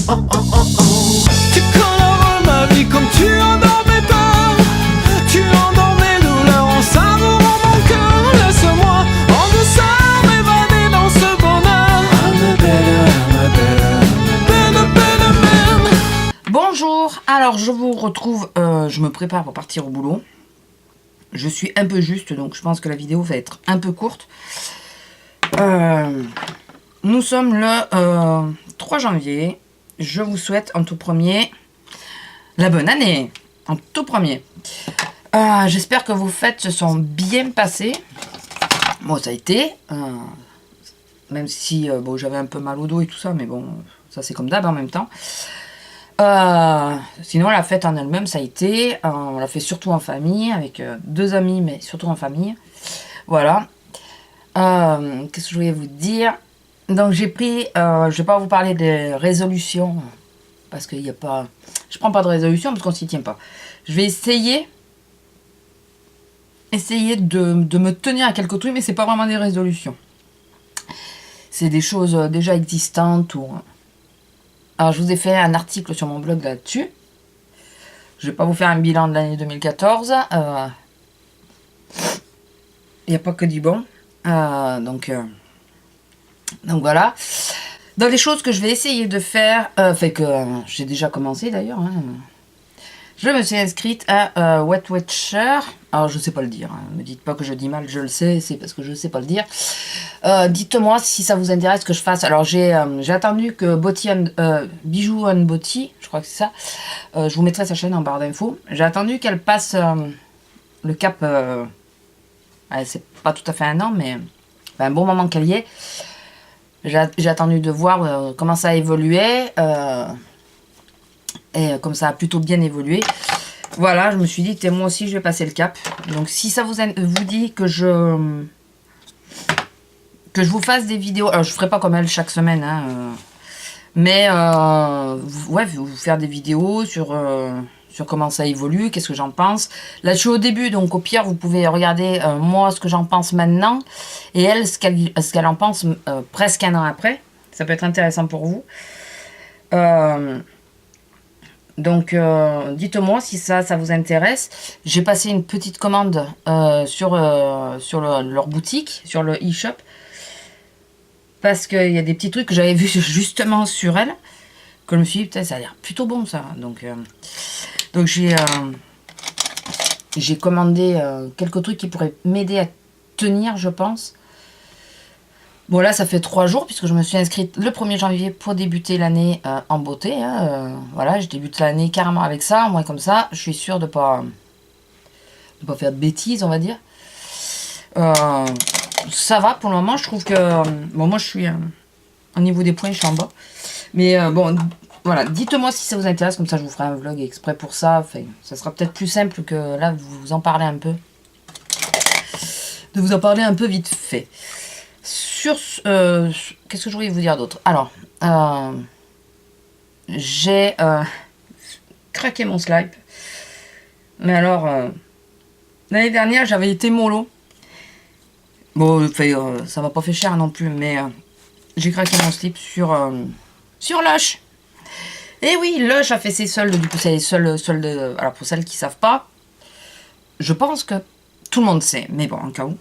Tu colores ma vie comme tu endormais pas. Tu endormais douleur en savourant mon cœur. Laisse-moi en douceur m'évader dans ce bonheur. Bonjour, alors je vous retrouve, je me prépare pour partir au boulot. Je suis un peu juste, donc je pense que la vidéo va être un peu courte. Nous sommes le 3 janvier. Je vous souhaite en tout premier la bonne année. En tout premier. J'espère que vos fêtes se sont bien passées. Bon, ça a été. Même si bon, j'avais un peu mal au dos et tout ça, mais bon, ça c'est comme d'hab en même temps. Sinon la fête en elle-même ça a été, on l'a fait surtout en famille avec deux amis, mais surtout en famille. Voilà. Qu'est-ce que je voulais vous dire? Donc j'ai pris, je vais pas vous parler des résolutions parce qu'il n'y a pas, je prends pas de résolution parce qu'on s'y tient pas. Je vais essayer de me tenir à quelques trucs, mais c'est pas vraiment des résolutions. C'est des choses déjà existantes ou. Alors, je vous ai fait un article sur mon blog là-dessus. Je ne vais pas vous faire un bilan de l'année 2014. Il n'y a pas que du bon. Donc voilà. Dans les choses que je vais essayer de faire, que j'ai déjà commencé d'ailleurs. Je me suis inscrite à Weight Watcher. Alors, je ne sais pas le dire. Ne me dites pas que je dis mal, je le sais. C'est parce que je ne sais pas le dire. Dites-moi si ça vous intéresse que je fasse. Alors, j'ai attendu que Bijou on Body, je crois que c'est ça. Je vous mettrai sa chaîne en barre d'infos. J'ai attendu qu'elle passe le cap. C'est pas tout à fait un an, mais un bon moment qu'elle y est. J'ai attendu de voir comment ça a évolué. Et comme ça a plutôt bien évolué, voilà, je me suis dit, moi aussi, je vais passer le cap. Donc, si ça vous dit que je vous fasse des vidéos, alors je ferai pas comme elle chaque semaine, mais ouais, vous faire des vidéos sur comment ça évolue, qu'est-ce que j'en pense. Là, je suis au début, donc au pire, vous pouvez regarder moi ce que j'en pense maintenant et elle ce qu'elle en pense presque un an après. Ça peut être intéressant pour vous. Donc, dites-moi si ça vous intéresse. J'ai passé une petite commande sur leur boutique, sur le e-shop. Parce qu'il y a des petits trucs que j'avais vus justement sur elle. Que je me suis dit, putain, ça a l'air plutôt bon ça. Donc j'ai commandé quelques trucs qui pourraient m'aider à tenir, je pense. Bon là ça fait 3 jours puisque je me suis inscrite le 1er janvier pour débuter l'année en beauté. Voilà, je débute l'année carrément avec ça. Moi comme ça, je suis sûre de pas faire de bêtises, on va dire. Ça va pour le moment, je trouve que... bon moi je suis au niveau des points, je suis en bas. Mais bon, voilà, dites-moi si ça vous intéresse, comme ça je vous ferai un vlog exprès pour ça. Enfin, ça sera peut-être plus simple que là de vous en parler un peu. De vous en parler un peu vite fait. Qu'est-ce que je voulais vous dire d'autre? Alors, j'ai craqué mon slip. Mais alors, l'année dernière, j'avais été mollo. Bon, ça m'a pas fait cher non plus, mais j'ai craqué mon slip sur Lush. Et oui, Lush a fait ses soldes. Du coup, c'est les soldes. Alors, pour celles qui savent pas, je pense que tout le monde sait, mais bon, en cas où.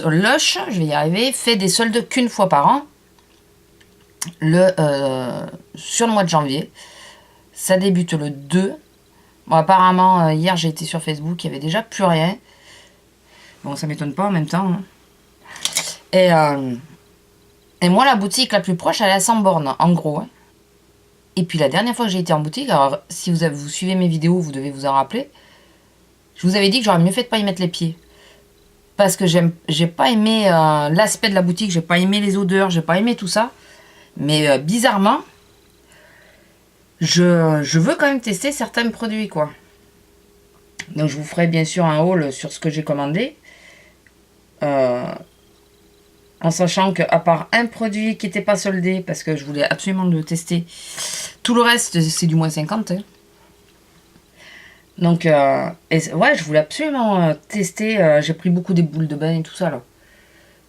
Lush, je vais y arriver, fait des soldes qu'une fois par an, sur le mois de janvier. Ça débute le 2. Bon, apparemment, hier j'ai été sur Facebook, il n'y avait déjà plus rien. Bon, ça m'étonne pas en même temps. Et moi, la boutique la plus proche, elle est à 100 bornes, en gros. Et puis la dernière fois que j'ai été en boutique, alors si vous suivez mes vidéos, vous devez vous en rappeler, je vous avais dit que j'aurais mieux fait de pas y mettre les pieds. Parce que j'ai pas aimé l'aspect de la boutique, j'ai pas aimé les odeurs, j'ai pas aimé tout ça. Mais bizarrement, je veux quand même tester certains produits, quoi. Donc je vous ferai bien sûr un haul sur ce que j'ai commandé. En sachant qu'à part un produit qui n'était pas soldé, parce que je voulais absolument le tester, tout le reste c'est du moins 50. Donc, ouais, je voulais absolument tester. J'ai pris beaucoup des boules de bain et tout ça, là.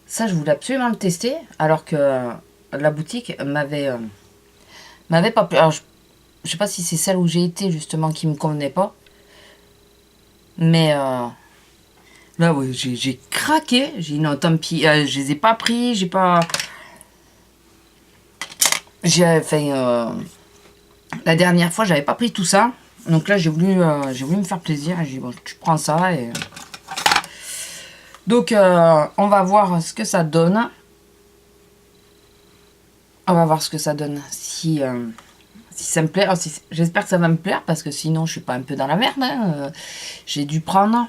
Ça, je voulais absolument le tester, alors que la boutique m'avait m'avait pas plu. Alors, je sais pas si c'est celle où j'ai été justement qui me convenait pas. Mais là, ouais, j'ai craqué. J'ai dit non, tant pis. Je les ai pas pris. J'ai pas. J'ai fait. La dernière fois, j'avais pas pris tout ça. Donc là, j'ai voulu me faire plaisir. Et j'ai dit bon, tu prends ça. Et... Donc, on va voir ce que ça donne. On va voir ce que ça donne. Si ça me plaît. J'espère que ça va me plaire parce que sinon, je suis pas un peu dans la merde. Hein. J'ai dû prendre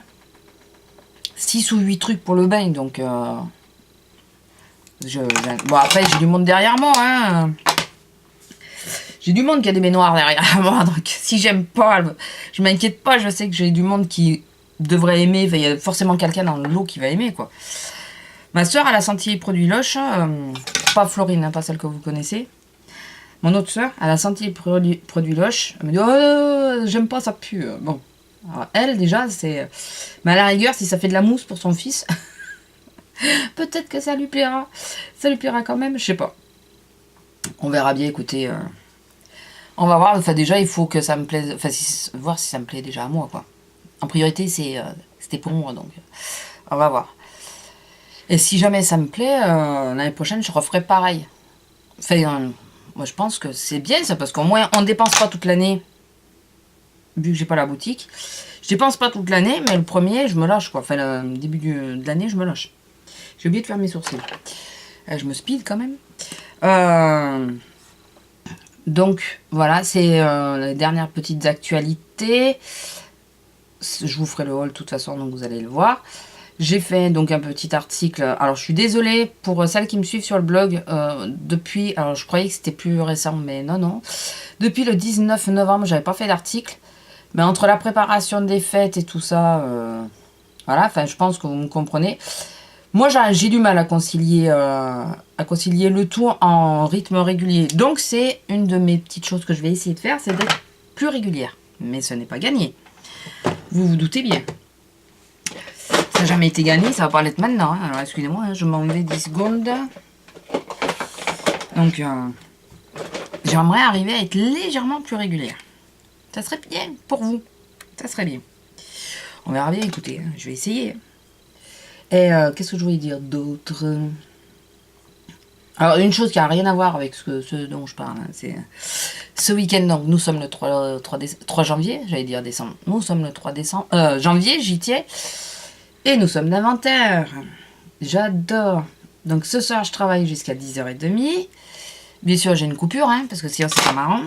6 ou 8 trucs pour le bain. Donc, bon, après, j'ai du monde derrière moi. Hein. J'ai du monde qui a des baignoires derrière moi. Donc, si j'aime pas, je m'inquiète pas. Je sais que j'ai du monde qui devrait aimer. Enfin, il y a forcément quelqu'un dans l'eau qui va aimer, quoi. Ma soeur, elle a senti les produits Lush. Pas Florine, hein, pas celle que vous connaissez. Mon autre soeur, elle a senti les produits Lush. Elle me dit, oh, j'aime pas, ça pue. Bon. Alors, elle, déjà, c'est... Mais à la rigueur, si ça fait de la mousse pour son fils, peut-être que ça lui plaira. Ça lui plaira quand même, je sais pas. On verra bien, écoutez. On va voir. Enfin, déjà, il faut que ça me plaise. Enfin, voir si ça me plaît déjà à moi, quoi. En priorité, c'était pour moi, donc... on va voir. Et si jamais ça me plaît, l'année prochaine, je referai pareil. Enfin, moi, je pense que c'est bien, ça, parce qu'au moins, on ne dépense pas toute l'année, vu que j'ai pas la boutique. Je dépense pas toute l'année, mais le premier, je me lâche, quoi. Enfin, le début de l'année, je me lâche. J'ai oublié de faire mes sourcils. Je me speed, quand même. Donc, voilà, c'est les dernières petites actualités. Je vous ferai le haul, de toute façon, donc vous allez le voir. J'ai fait donc un petit article. Alors, je suis désolée pour celles qui me suivent sur le blog depuis... Alors, je croyais que c'était plus récent, mais non, non. Depuis le 19 novembre, j'avais pas fait d'article. Mais entre la préparation des fêtes et tout ça... voilà, enfin, je pense que vous me comprenez. Moi, j'ai du mal à concilier le tout en rythme régulier. Donc, c'est une de mes petites choses que je vais essayer de faire, c'est d'être plus régulière. Mais ce n'est pas gagné. Vous vous doutez bien. Ça n'a jamais été gagné, ça va pas l'être maintenant. Hein. Alors, excusez-moi, hein, je m'en vais 10 secondes. Donc, j'aimerais arriver à être légèrement plus régulière. Ça serait bien pour vous. Ça serait bien. On verra bien, écoutez, hein, je vais essayer. Et qu'est-ce que je voulais dire d'autre? Alors, une chose qui n'a rien à voir avec ce dont je parle, hein, c'est ce week-end, donc nous sommes le 3 janvier, j'allais dire décembre. Nous sommes le 3 décembre, janvier, j'y tiens. Et nous sommes d'inventaire. J'adore. Donc ce soir, je travaille jusqu'à 10h30. Bien sûr, j'ai une coupure, hein, parce que sinon, c'est pas marrant.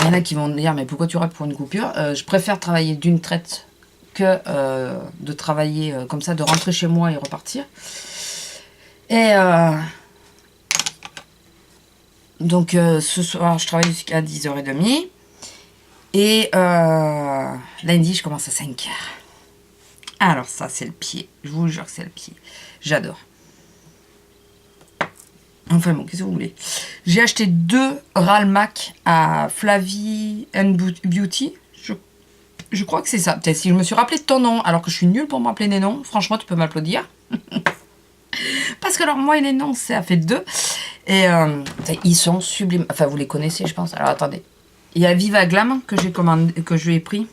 Il y en a qui vont me dire, mais pourquoi tu rates pour une coupure? Je préfère travailler d'une traite que de travailler comme ça, de rentrer chez moi et repartir. Et donc ce soir, je travaille jusqu'à 10h30. Et lundi, je commence à 5h. Alors ça, c'est le pied. Je vous jure que c'est le pied. J'adore. Enfin bon, qu'est-ce que vous voulez? J'ai acheté 2 Ralmac à Flavie and Beauty. Je crois que c'est ça. Peut-être si je me suis rappelé de ton nom, alors que je suis nulle pour me rappeler des noms. Franchement, tu peux m'applaudir. Parce que alors, moi et les noms, ça fait 2. Et ils sont sublimes. Enfin, vous les connaissez, je pense. Alors, attendez. Il y a Viva Glam que j'ai commandé, que je lui ai pris.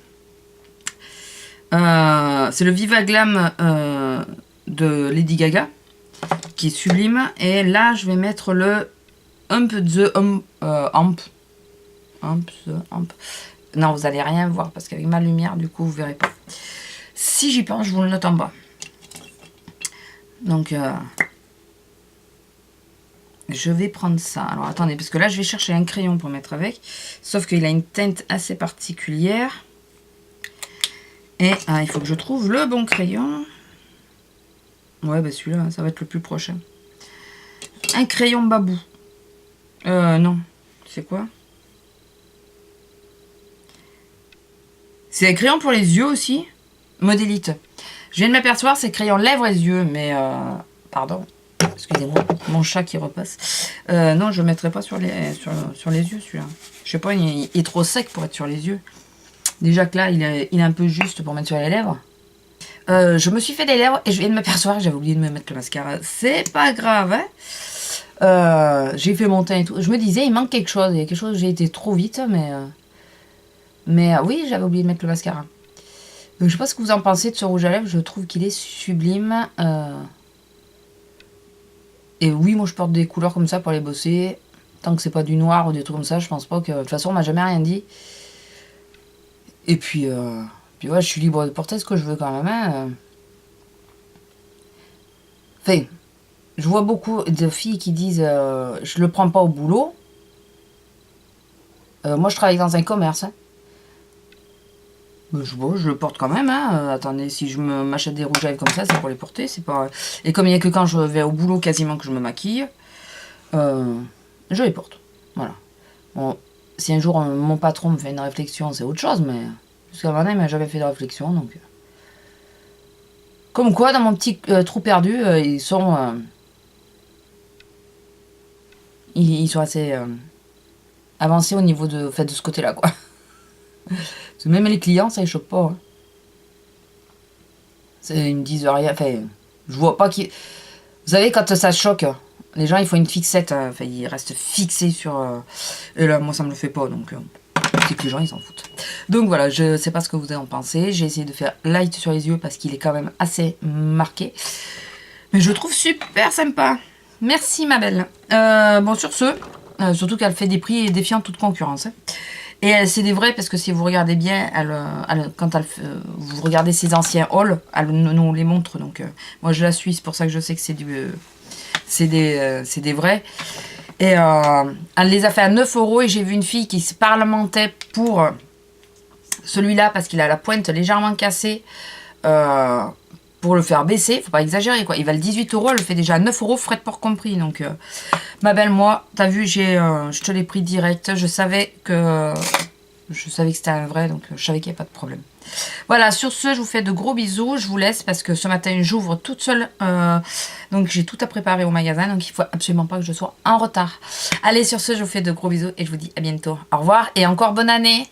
C'est le Viva Glam de Lady Gaga qui est sublime. Et là, je vais mettre le Amp the Amp. Non, vous allez rien voir parce qu'avec ma lumière, du coup, vous verrez pas. Si j'y pense, je vous le note en bas. Donc, je vais prendre ça. Alors, attendez, parce que là, je vais chercher un crayon pour mettre avec. Sauf qu'il a une teinte assez particulière. Et il faut que je trouve le bon crayon. Ouais, bah celui-là, ça va être le plus prochain. Un crayon babou. Non. C'est quoi? C'est un crayon pour les yeux aussi. Modélite. Je viens de m'apercevoir, c'est crayon lèvres et yeux. Mais, pardon. Excusez-moi, mon chat qui repasse. Non, je ne le mettrai pas sur les yeux, celui-là. Je sais pas, il est trop sec pour être sur les yeux. Déjà que là, il est un peu juste pour mettre sur les lèvres. Je me suis fait des lèvres et je viens de m'apercevoir que j'avais oublié de me mettre le mascara. C'est pas grave, hein. J'ai fait mon teint et tout. Je me disais, il manque quelque chose. Il y a quelque chose, j'ai été trop vite, mais oui, j'avais oublié de mettre le mascara. Donc, je sais pas ce que vous en pensez de ce rouge à lèvres. Je trouve qu'il est sublime. Et oui, moi, je porte des couleurs comme ça pour les bosser. Tant que c'est pas du noir ou des trucs comme ça, je pense pas que... De toute façon, on m'a jamais rien dit. Et puis ouais, je suis libre de porter ce que je veux quand même. Hein. Enfin, je vois beaucoup de filles qui disent je le prends pas au boulot. Moi, je travaille dans un commerce. Hein. Je le porte quand même. Hein. Attendez, si je m'achète des rouges à lèvres comme ça, c'est pour les porter. C'est pas... Et comme il n'y a que quand je vais au boulot quasiment que je me maquille, je les porte. Voilà. Bon, si un jour mon patron me fait une réflexion, c'est autre chose, mais jusqu'à maintenant, il m'a jamais fait de réflexion. Donc... Comme quoi, dans mon petit trou perdu, ils sont assez avancés au niveau de ce côté-là, quoi. Parce que même les clients, ça les choque pas. Hein. Ils me disent rien. Enfin, je vois pas qui. Vous savez, quand ça choque, les gens ils font une fixette. Enfin, ils restent fixés sur. Et là, moi, ça me le fait pas. Donc, c'est que les gens ils s'en foutent. Donc voilà, je sais pas ce que vous en pensez. J'ai essayé de faire light sur les yeux parce qu'il est quand même assez marqué. Mais je le trouve super sympa. Merci ma belle. Bon, sur ce, surtout qu'elle fait des prix défiant toute concurrence. Hein. Et c'est des vrais parce que si vous regardez bien, vous regardez ses anciens hauls, elle nous les montre. Donc moi je la suis, c'est pour ça que je sais que c'est des vrais. Et elle les a fait à 9 € et j'ai vu une fille qui se parlementait pour celui-là parce qu'il a la pointe légèrement cassée. Pour le faire baisser, faut pas exagérer quoi. Il valent 18 €, elle le fait déjà à 9 €, frais de port compris. Donc, ma belle, moi, t'as vu, je te l'ai pris direct. Je savais que c'était un vrai, donc je savais qu'il n'y avait pas de problème. Voilà, sur ce, je vous fais de gros bisous. Je vous laisse parce que ce matin, j'ouvre toute seule. Donc, j'ai tout à préparer au magasin. Donc, il faut absolument pas que je sois en retard. Allez, sur ce, je vous fais de gros bisous et je vous dis à bientôt. Au revoir et encore bonne année.